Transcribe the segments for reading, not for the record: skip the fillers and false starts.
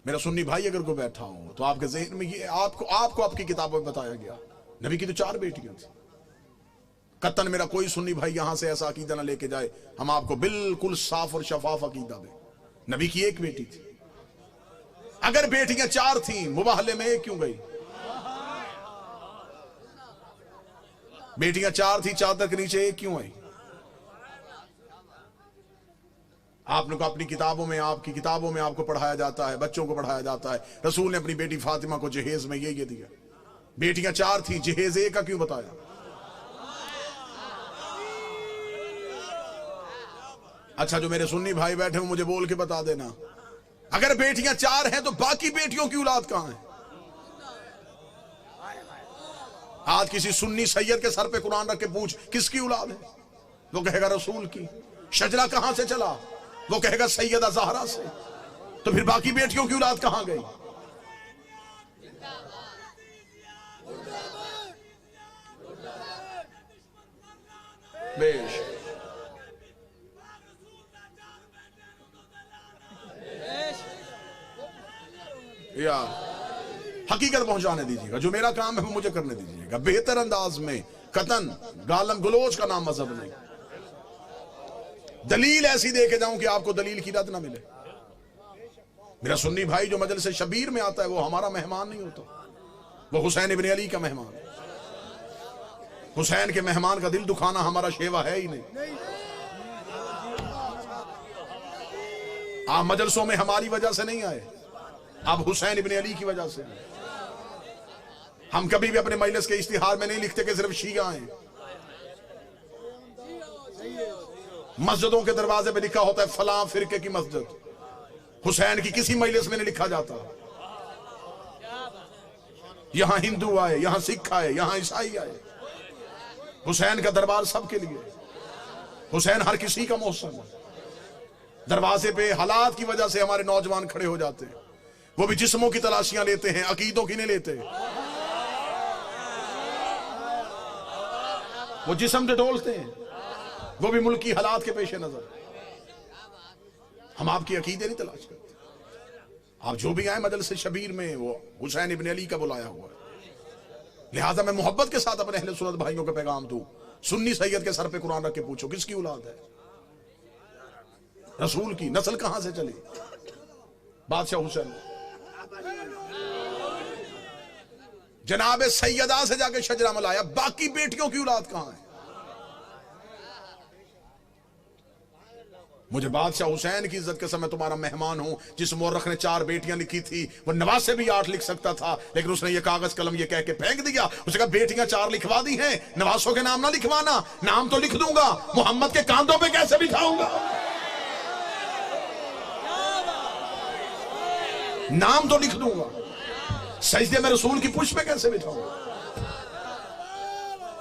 میرا سنی بھائی اگر کوئی بیٹھا ہو تو آپ کے ذہن میں یہ آپ کو آپ کی کتابوں میں بتایا گیا نبی کی تو 4 بیٹیاں تھیں. قطن میرا کوئی سنی بھائی یہاں سے ایسا عقیدہ نہ لے کے جائے, ہم آپ کو بالکل صاف اور شفاف عقیدہ دیں. نبی کی 1 بیٹی تھی. اگر بیٹیاں 4 تھیں مباہلے میں 1 کیوں گئی؟ بیٹیاں 4 تھیں, چادر کے نیچے 1 کیوں آئی؟ آپ نے کو اپنی کتابوں میں, آپ کی کتابوں میں آپ کو پڑھایا جاتا ہے, بچوں کو پڑھایا جاتا ہے, رسول نے اپنی بیٹی فاطمہ کو جہیز میں یہ دیا. بیٹیاں 4 تھیں, جہیز 1 کا کیوں بتایا؟ اچھا جو میرے سنی بھائی بیٹھے ہوں مجھے بول کے بتا دینا, اگر بیٹیاں 4 ہیں تو باقی بیٹیوں کی اولاد کہاں ہے؟ آج کسی سنی سید کے سر پہ قرآن رکھ کے پوچھ کس کی اولاد ہے, وہ کہے گا رسول کی. شجرہ کہاں سے چلا, وہ کہے گا سیدہ زہرا سے. تو پھر باقی بیٹیوں کی اولاد کہاں گئی؟ بیش یا حقیقت پہنچانے دیجیے گا, جو میرا کام ہے وہ مجھے کرنے دیجیے گا بہتر انداز میں. قطن گالم گلوچ کا نام مذہب نہیں. دلیل ایسی دے کے جاؤں کہ آپ کو دلیل کی رد نہ ملے. میرا سنی بھائی جو مجلس شبیر میں آتا ہے وہ ہمارا مہمان نہیں ہوتا, وہ حسین ابن علی کا مہمان ہے. حسین کے مہمان کا دل دکھانا ہمارا شیوا ہے ہی نہیں. آپ مجلسوں میں ہماری وجہ سے نہیں آئے, آپ حسین ابن علی کی وجہ سے. ہم کبھی بھی اپنے مجلس کے اشتہار میں نہیں لکھتے کہ صرف شیعہ ہیں. مسجدوں کے دروازے پہ لکھا ہوتا ہے فلاں فرقے کی مسجد. حسین کی کسی مجلس میں نہیں لکھا جاتا یہاں ہندو آئے, یہاں سکھ آئے, یہاں عیسائی آئے. حسین کا دربار سب کے لیے. حسین ہر کسی کا محسن ہے. دروازے پہ حالات کی وجہ سے ہمارے نوجوان کھڑے ہو جاتے ہیں, وہ بھی جسموں کی تلاشیاں لیتے ہیں, عقیدوں کی نہیں لیتے. وہ جسم ڈٹولتے ہیں, وہ بھی ملکی حالات کے پیش نظر. ہم آپ کی عقیدے نہیں تلاش کرتے. آپ جو بھی آئیں مجلس شبیر میں وہ حسین ابن علی کا بلایا ہوا ہے. لہٰذا میں محبت کے ساتھ اپنے اہل سنت بھائیوں کا پیغام دوں, سنی سید کے سر پہ قرآن رکھ کے پوچھو کس کی اولاد ہے؟ رسول کی. نسل کہاں سے چلی؟ بادشاہ حسین. جناب سیدہ سے جا کے شجرہ ملایا, باقی بیٹیوں کی اولاد کہاں ہے؟ مجھے بادشاہ حسین کی عزت کے سمے تمہارا مہمان ہوں. جس مورخ نے 4 بیٹیاں لکھی تھی وہ نواسے بھی 8 لکھ سکتا تھا, لیکن اس نے یہ کاغذ قلم یہ کہہ کے پھینک دیا. اس نے کہا بیٹیاں 4 لکھوا دی ہیں, نواسوں کے نام نہ لکھوانا. نام تو لکھ دوں گا, محمد کے کاندھوں پہ کیسے بٹھاؤں گا؟ نام تو لکھ دوں گا, سجدے میں رسول کی پشت پہ کیسے بٹھاؤں گا؟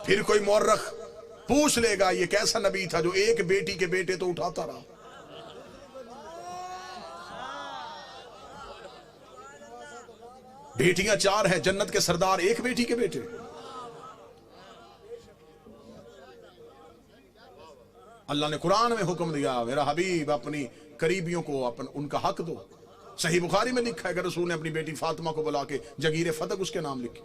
پھر کوئی مورخ پوچھ لے گا یہ کیسا نبی تھا جو 1 بیٹی کے بیٹے تو اٹھاتا رہا. بیٹیاں 4 ہیں, جنت کے سردار 1 بیٹی کے بیٹے. اللہ نے قرآن میں حکم دیا میرا حبیب اپنی قریبیوں کو ان کا حق دو. صحیح بخاری میں لکھا ہے کہ رسول نے اپنی بیٹی فاطمہ کو بلا کے جگیر فتق اس کے نام لکھی.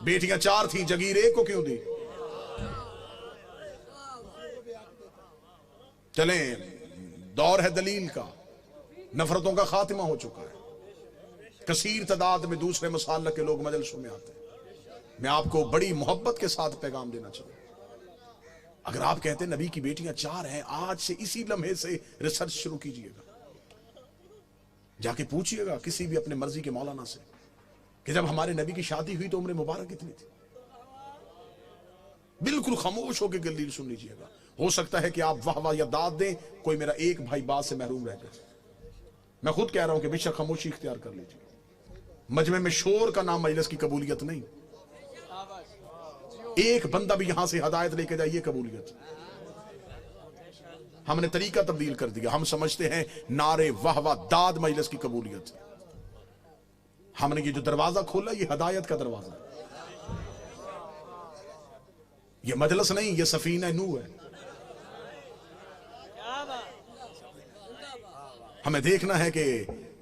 بیٹیاں 4 تھیں, جگیر 1 کو کیوں دی؟ چلیں, دور ہے دلیل کا, نفرتوں کا خاتمہ ہو چکا ہے. کثیر تعداد میں دوسرے مسالک کے لوگ مجلسوں میں آتے ہیں. میں آپ کو بڑی محبت کے ساتھ پیغام دینا چاہوں. اگر آپ کہتے ہیں نبی کی بیٹیاں 4 ہیں, آج سے اسی لمحے سے ریسرچ شروع کیجئے گا. جا کے پوچھئے گا کسی بھی اپنے مرضی کے مولانا سے کہ جب ہمارے نبی کی شادی ہوئی تو عمر مبارک کتنی تھی. بالکل خاموش ہو کے دلیل سن لیجئے گا. ہو سکتا ہے کہ آپ واہ واہ یا داد دیں, کوئی میرا 1 بھائی بات سے محروم رہ جائے. میں خود کہہ رہا ہوں کہ بے شک خاموشی اختیار کر لیجئے. مجمع میں شور کا نام مجلس کی قبولیت نہیں. ایک بندہ بھی یہاں سے ہدایت لے کے جائے یہ قبولیت. ہم نے طریقہ تبدیل کر دیا. ہم سمجھتے ہیں نعرے واہ واہ داد مجلس کی قبولیت. ہم نے یہ جو دروازہ کھولا یہ ہدایت کا دروازہ ہے. یہ مجلس نہیں, یہ سفینہ نوح ہے. ہمیں دیکھنا ہے کہ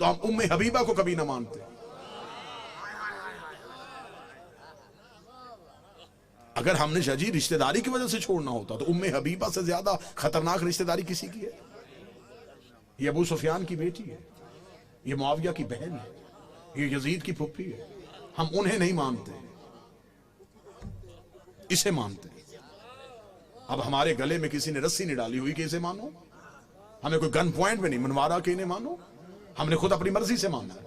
تو ہم ام حبیبہ کو کبھی نہ مانتے. اگر ہم نے جی رشتہ داری کی وجہ سے چھوڑنا ہوتا تو ام حبیبہ سے زیادہ خطرناک رشتہ داری کسی کی ہے؟ یہ ابو سفیان کی بیٹی ہے، یہ معاویہ کی بہن ہے، یہ یزید کی پھپھی ہے. ہم انہیں نہیں مانتے، اسے مانتے. اب ہمارے گلے میں کسی نے رسی نہیں ڈالی ہوئی کہ اسے مانو، ہمیں کوئی گن پوائنٹ میں نہیں منوارا کہ انہیں مانو. ہم نے خود اپنی مرضی سے مانا ہے،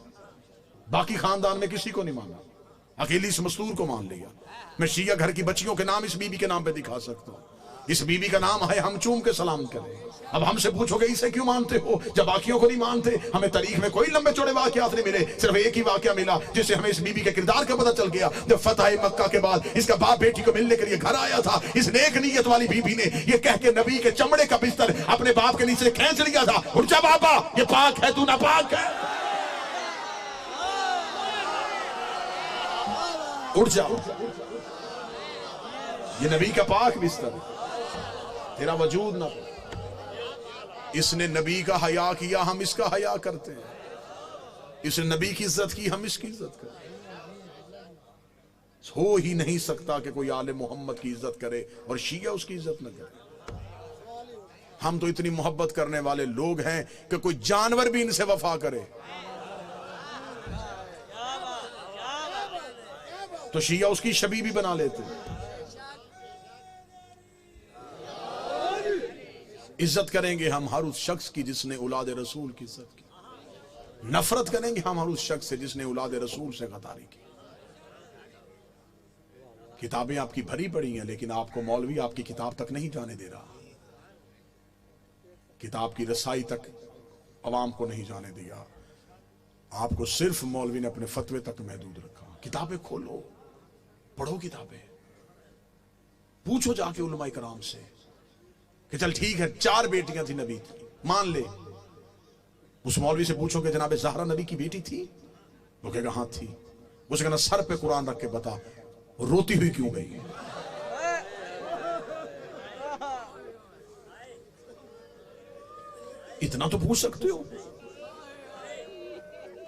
باقی خاندان میں کسی کو نہیں مانا، اکیلی اس مستور کو مان لیا. میں شیعہ گھر کی بچیوں کے نام اس بی بی کے نام پہ دکھا سکتا ہوں. اس بی بی کا نام ہے ہم چوم کے سلام کریں. اب ہم سے پوچھو گے اسے کیوں مانتے ہو جب باقیوں کو نہیں مانتے؟ ہمیں تاریخ میں کوئی لمبے چوڑے واقعات نہیں ملے، صرف ایک ہی واقعہ ملا جس سے ہمیں اس بی بی کے کردار کا پتہ چل گیا. جب فتح مکہ کے بعد اس کا باپ بیٹی کو ملنے کے لیے گھر آیا تھا، اس نیک نیت والی بی بی نے یہ کہہ کے نبی کے چمڑے کا بستر اپنے باپ کے نیچے کھینچ لیا تھا، اٹھ جا بابا، یہ پاک ہے تو ناپاک ہے، اٹھ جا، یہ نبی کا پاک بستر ہے، تیرا وجود نہ. اس نے نبی کا حیا کیا، ہم اس کا حیا کرتے ہیں. اس نے نبی کی عزت کی، ہم اس کی عزت کرتے ہیں. ہو ہی نہیں سکتا کہ کوئی آل محمد کی عزت کرے اور شیعہ اس کی عزت نہ کرے. ہم تو اتنی محبت کرنے والے لوگ ہیں کہ کوئی جانور بھی ان سے وفا کرے تو شیعہ اس کی شبیہ بھی بنا لیتے ہیں. عزت کریں گے ہم ہر اس شخص کی جس نے اولاد رسول کی عزت کی. نفرت کریں گے ہم ہر اس شخص سے جس نے اولاد رسول سے غداری کی. کتابیں آپ کی بھری پڑی ہیں لیکن آپ کو مولوی آپ کی کتاب تک نہیں جانے دے رہا. کتاب کی رسائی تک عوام کو نہیں جانے دیا. آپ کو صرف مولوی نے اپنے فتوے تک محدود رکھا. کتابیں کھولو، پڑھو کتابیں، پوچھو جا کے علماء کرام سے کہ چل ٹھیک ہے 4 بیٹیاں تھی نبی کی، مان لے. اس مولوی سے پوچھو کہ جناب زہرا نبی کی بیٹی تھی؟ وہ کہے گا ہاں تھی. اسے کہنا سر پہ قرآن رکھ کے بتا روتی ہوئی کیوں گئی؟ اتنا تو پوچھ سکتے ہو.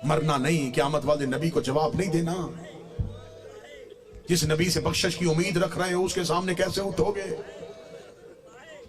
مرنا نہیں، قیامت والے نبی کو جواب نہیں دینا. جس نبی سے بخشش کی امید رکھ رہے ہو اس کے سامنے کیسے اٹھو گے؟